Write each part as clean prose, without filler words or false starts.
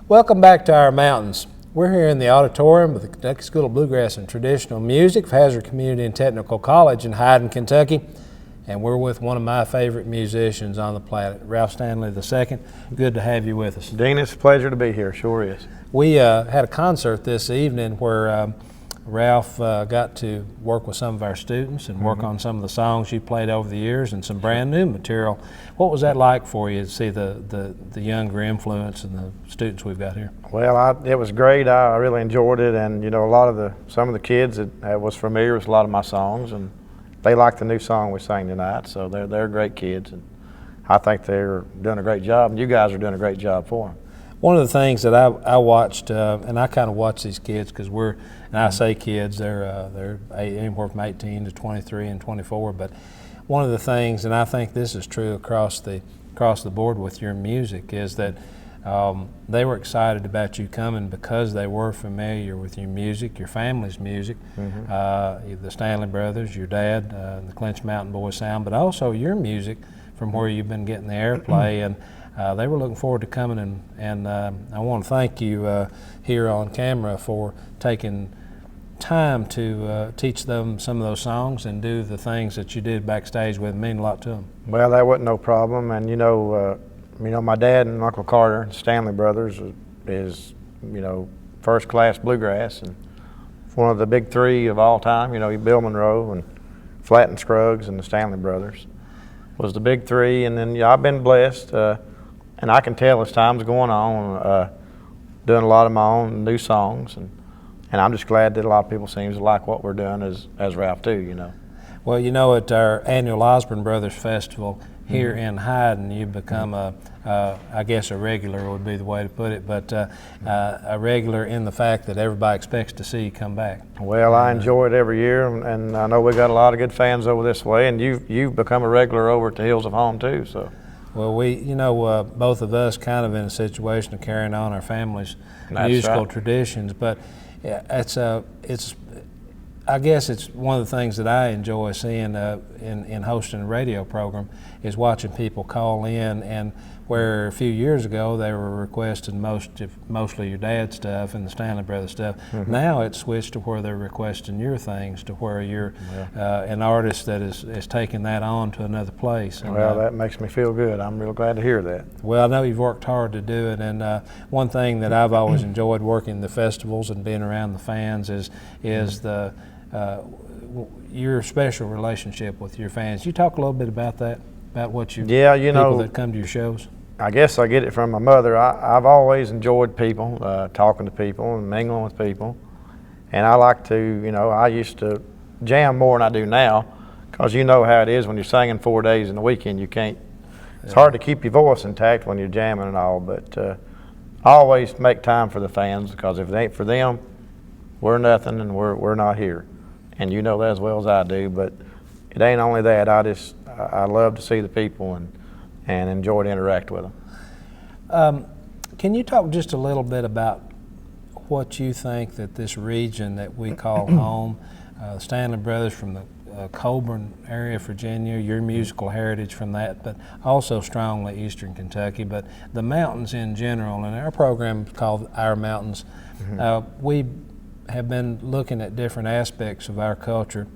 Welcome back to Our Mountains. We're here in the auditorium of the Kentucky School of Bluegrass and Traditional Music, Hazard Community and Technical College in Hyden, Kentucky. And we're with one of my favorite musicians on the planet, Ralph Stanley II. Good to have you with us. Dean, it's a pleasure to be here, sure is. We had a concert this evening where Ralph got to work with some of our students and work on some of the songs you played over the years and some brand new material. What was that like for you to see the younger influence and the students we've got here? Well, it was great. I really enjoyed it, and you know, some of the kids that was familiar with a lot of my songs, and they liked the new song we sang tonight. So they're great kids, and I think they're doing a great job, and you guys are doing a great job for them. One of the things that I watched, and I kind of watch these kids because and I say kids, they're anywhere from 18 to 23 and 24. But one of the things, and I think this is true across the board with your music, is that they were excited about you coming because they were familiar with your music, your family's music, the Stanley Brothers, your dad, the Clinch Mountain Boys sound, but also your music from where you've been getting the airplay. And they were looking forward to coming, and I want to thank you here on camera for taking time to teach them some of those songs and do the things that you did backstage with them. Mean a lot to them. Well, that wasn't no problem, and you know, my dad and Uncle Carter, Stanley Brothers, is first class bluegrass, and one of the big three of all time. You know, Bill Monroe and Flatt and Scruggs and the Stanley Brothers was the big three, and then I've been blessed. And I can tell as time's going on, doing a lot of my own new songs, and I'm just glad that a lot of people seem to like what we're doing as Ralph too, you know. Well, you know, at our annual Osborne Brothers Festival here in Hyden, you've become I guess a regular would be the way to put it, but a regular in the fact that everybody expects to see you come back. Well, I enjoy it every year, and I know we got a lot of good fans over this way, and you've become a regular over at the Hills of Home too, so. Well, both of us kind of in a situation of carrying on our family's musical traditions, but I guess it's one of the things that I enjoy seeing in hosting a radio program is watching people call in, and where a few years ago they were requesting mostly your dad's stuff and the Stanley Brothers stuff. Now it's switched to where they're requesting your things, to where you're an artist that is taking that on to another place. And, well, that makes me feel good. I'm real glad to hear that. Well, I know you've worked hard to do it, and one thing that I've always enjoyed working the festivals and being around the fans is your special relationship with your fans. You talk a little bit about that, about what you people that come to your shows. I guess I get it from my mother. I've always enjoyed people, talking to people and mingling with people, and I like to, I used to jam more than I do now, because you know how it is when you're singing 4 days in the weekend. You can't. It's hard to keep your voice intact when you're jamming and all, but I always make time for the fans, because if it ain't for them, we're nothing, and we're not here. And you know that as well as I do, but it ain't only that. I love to see the people and enjoy to interact with them. Can you talk just a little bit about what you think that this region that we call home, Stanley Brothers from the Colburn area of Virginia, your musical heritage from that, but also strongly Eastern Kentucky, but the mountains in general, and our program is called Our Mountains. We have been looking at different aspects of our culture.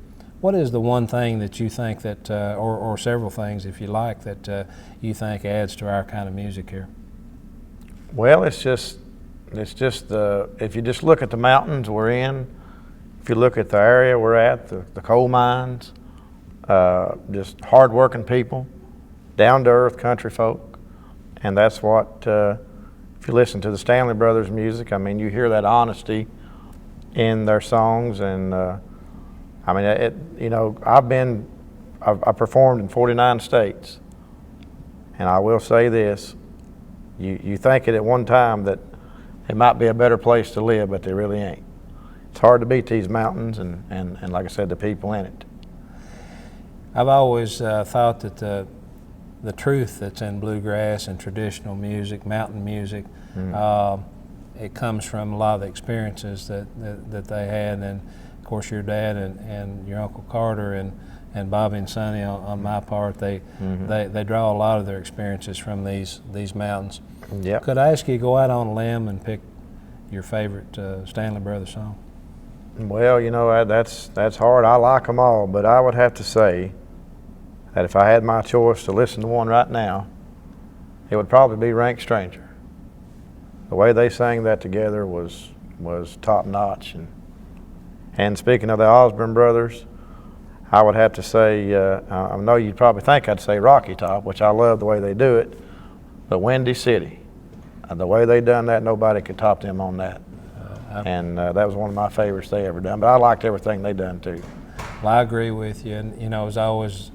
What is the one thing that you think that, or several things if you like, that you think adds to our kind of music here? Well, it's just if you just look at the mountains we're in, if you look at the area we're at, the coal mines, just hard-working people, down-to-earth country folk, and that's what, if you listen to the Stanley Brothers music, I mean, you hear that honesty in their songs, and I mean, I've performed in 49 states, and I will say this: you think it at one time that it might be a better place to live, but they really ain't. It's hard to beat these mountains, and like I said, the people in it. I've always thought that the truth that's in bluegrass and traditional music, mountain music, it comes from a lot of the experiences that they had, and of course your dad and your Uncle Carter and and Bobby and Sonny on my part, they draw a lot of their experiences from these mountains. Yep. Could I ask you to go out on a limb and pick your favorite Stanley Brothers song? Well, you know, that's hard. I like them all, but I would have to say that if I had my choice to listen to one right now, it would probably be Rank Stranger. The way they sang that together was top notch. And speaking of the Osborne brothers, I would have to say, I know you'd probably think I'd say Rocky Top, which I love the way they do it, but Windy City, the way they done that, nobody could top them on that. And that was one of my favorites they ever done, but I liked everything they done too. Well, I agree with you, and you know, it was always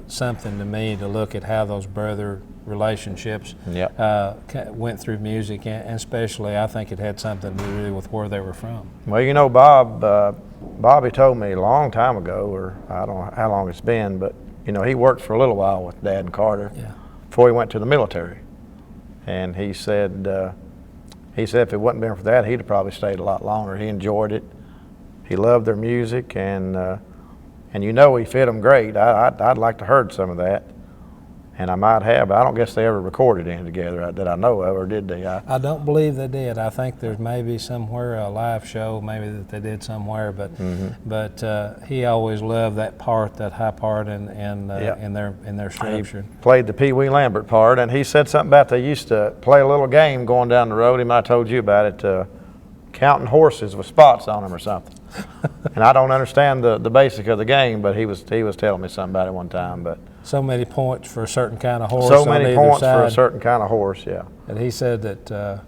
something to me to look at how those brother relationships went through music, and especially I think it had something to do with where they were from. Well, you know, Bobby told me a long time ago, or I don't know how long it's been, but you know, he worked for a little while with Dad and Carter before he went to the military, and he said if it wouldn't been for that, he'd have probably stayed a lot longer. He enjoyed it. He loved their music, and you know, he fit them great. I'd like to heard some of that. And I might have, but I don't guess they ever recorded any together that I know of, or did they? I don't believe they did. I think there's maybe somewhere a live show, maybe that they did somewhere, but he always loved that part, that high part, in their structure. He played the Pee Wee Lambert part, and he said something about they used to play a little game going down the road. He might have told you about it, counting horses with spots on them or something. And I don't understand the basic of the game, but he was telling me something about it one time. But so many points for a certain kind of horse. So many points side. for a certain kind of horse, yeah. And he said that the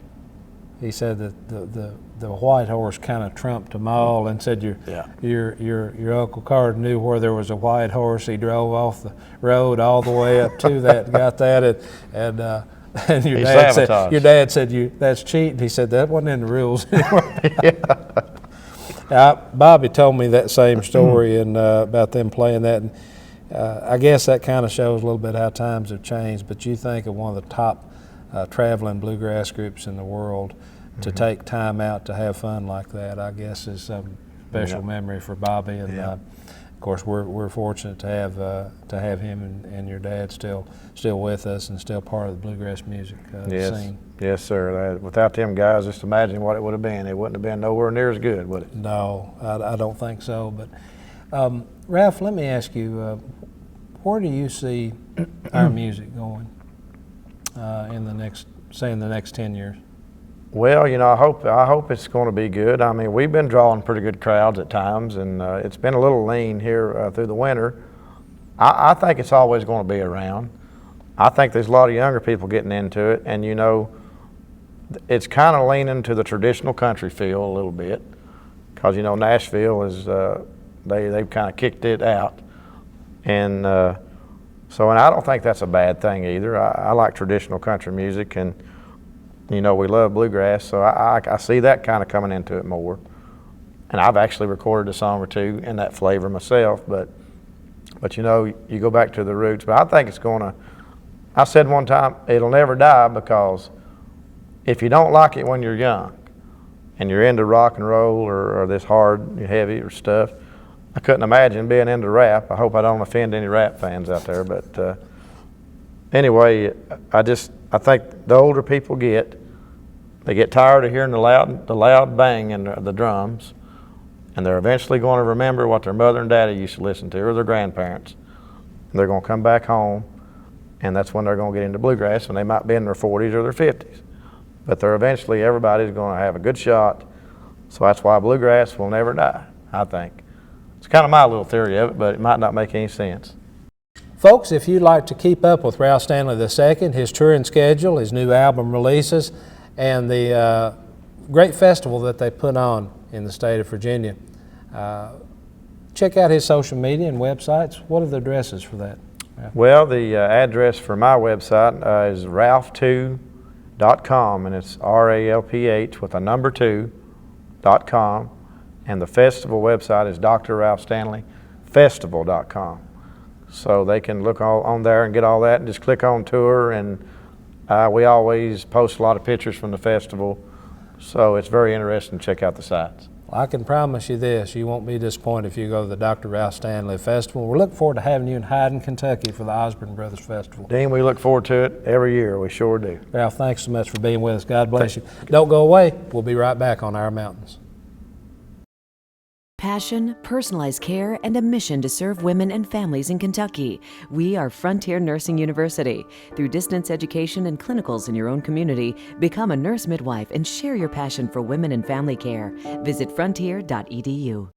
white horse kind of trumped them all, and said your Uncle Carter knew where there was a white horse. He drove off the road all the way up to that, got that, and your dad said that's cheating. He said that wasn't in the rules anyway. Bobby told me that same story and about them playing that. And, I guess that kind of shows a little bit how times have changed. But you think of one of the top traveling bluegrass groups in the world to take time out to have fun like that, I guess is some special memory for Bobby. And of course, we're fortunate to have him and your dad still with us and still part of the bluegrass music scene. Yes, sir. Without them guys, just imagine what it would have been. It wouldn't have been nowhere near as good, would it? No, I don't think so. But Ralph, let me ask you, where do you see our music going in the next 10 years? Well, you know, I hope it's going to be good. I mean, we've been drawing pretty good crowds at times, and it's been a little lean here through the winter. I think it's always going to be around. I think there's a lot of younger people getting into it, and you know, it's kind of leaning to the traditional country feel a little bit, because you know Nashville is they've kind of kicked it out, and I don't think that's a bad thing either. I like traditional country music, and you know, we love bluegrass, so I see that kind of coming into it more. And I've actually recorded a song or two in that flavor myself, but you know, you go back to the roots. But I think it's going to, I said one time, it'll never die, because if you don't like it when you're young and you're into rock and roll or this hard, heavy or stuff, I couldn't imagine being into rap. I hope I don't offend any rap fans out there, but anyway, I think the older people they get tired of hearing the loud bang and the drums, and they're eventually going to remember what their mother and daddy used to listen to, or their grandparents. And they're going to come back home, and that's when they're going to get into bluegrass, and they might be in their 40s or their 50s. But everybody's going to have a good shot, so that's why bluegrass will never die, I think. It's kind of my little theory of it, but it might not make any sense. Folks, if you'd like to keep up with Ralph Stanley II, his touring schedule, his new album releases, and the great festival that they put on in the state of Virginia, check out his social media and websites. What are the addresses for that? Well, the address for my website is ralph2.com, and it's RALPH with a number 2.com, and the festival website is drralphstanleyfestival.com. So they can look on there and get all that, and just click on tour, and we always post a lot of pictures from the festival, so it's very interesting to check out the sites. I can promise you this, you won't be disappointed if you go to the Dr. Ralph Stanley Festival. We're looking forward to having you in Hyden, Kentucky for the Osborne Brothers Festival. Dean, we look forward to it every year. We sure do. Ralph, thanks so much for being with us. God bless you. Don't go away. We'll be right back on Our Mountains. Passion, personalized care, and a mission to serve women and families in Kentucky. We are Frontier Nursing University. Through distance education and clinicals in your own community, become a nurse midwife and share your passion for women and family care. Visit frontier.edu.